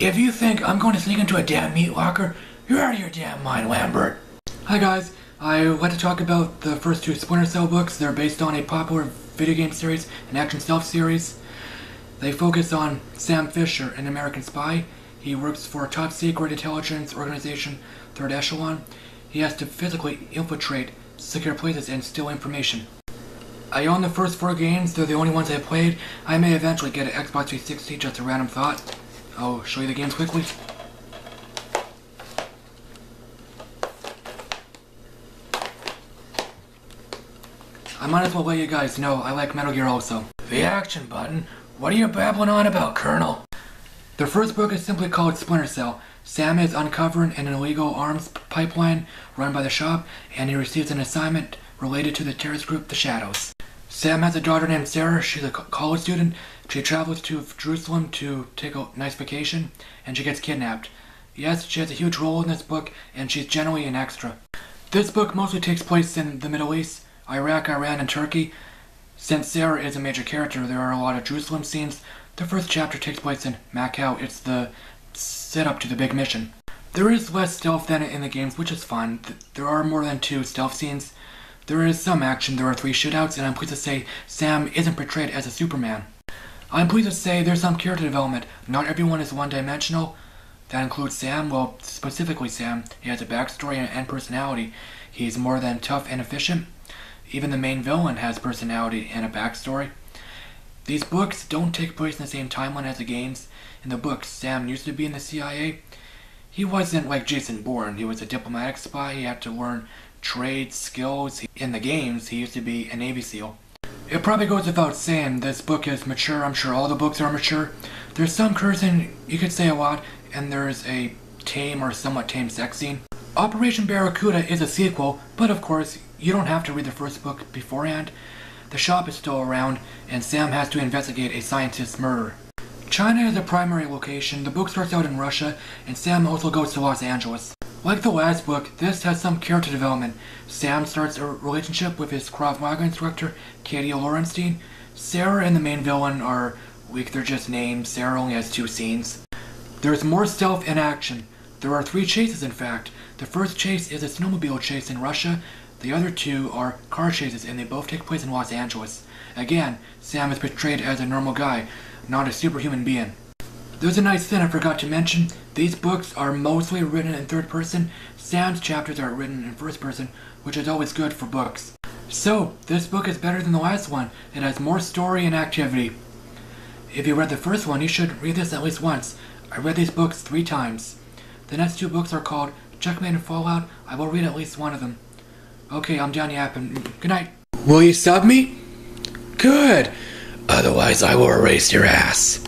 If you think I'm going to sneak into a damn meat locker, you're out of your damn mind, Lambert. Hi guys, I would like to talk about the first two Splinter Cell books. They're based on a popular video game series, an action stealth series. They focus on Sam Fisher, an American spy. He works for a top secret intelligence organization, Third Echelon. He has to physically infiltrate secure places and steal information. I own the first 4 games. They're the only ones I played. I may eventually get an Xbox 360, just a random thought. I'll show you the games quickly. I might as well let you guys know I like Metal Gear also. The action button? What are you babbling on about, Colonel? The first book is simply called Splinter Cell. Sam is uncovering an illegal arms pipeline run by the shop, and he receives an assignment related to the terrorist group, the Shadows. Sam has a daughter named Sarah. She's a college student. She travels to Jerusalem to take a nice vacation, and she gets kidnapped. Yes, she has a huge role in this book, and she's generally an extra. This book mostly takes place in the Middle East, Iraq, Iran, and Turkey. Since Sarah is a major character, there are a lot of Jerusalem scenes. The first chapter takes place in Macau. It's the setup to the big mission. There is less stealth than in the games, which is fun. There are more than 2 stealth scenes. There is some action. There are 3 shootouts, and I'm pleased to say Sam isn't portrayed as a Superman. I'm pleased to say there's some character development. Not everyone is one-dimensional. That includes Sam. Well, specifically Sam. He has a backstory and personality. He's more than tough and efficient. Even the main villain has personality and a backstory. These books don't take place in the same timeline as the games. In the books, Sam used to be in the CIA. He wasn't like Jason Bourne. He was a diplomatic spy. He had to learn trade skills. In the games, he used to be a Navy SEAL. It probably goes without saying, this book is mature. I'm sure all the books are mature. There's some cursing, you could say a lot, and there's a tame or somewhat tame sex scene. Operation Barracuda is a sequel, but of course, you don't have to read the first book beforehand. The shop is still around, and Sam has to investigate a scientist's murder. China is the primary location. The book starts out in Russia, and Sam also goes to Los Angeles. Like the last book, this has some character development. Sam starts a relationship with his Krav Maga instructor, Katie Lorenstein. Sarah and the main villain are weak, they're just named. Sarah only has 2 scenes. There's more stealth and action. There are 3 chases, in fact. The first chase is a snowmobile chase in Russia. The other 2 are car chases, and they both take place in Los Angeles. Again, Sam is portrayed as a normal guy, not a superhuman being. There's a nice thing I forgot to mention. These books are mostly written in 3rd person. Sam's chapters are written in 1st person, which is always good for books. So, this book is better than the last one. It has more story and activity. If you read the first one, you should read this at least once. I read these books 3 times. The next 2 books are called Checkmate and Fallout. I will read at least one of them. Okay, I'm done yapping. Good night. Will you sub me? Good. Otherwise, I will erase your ass.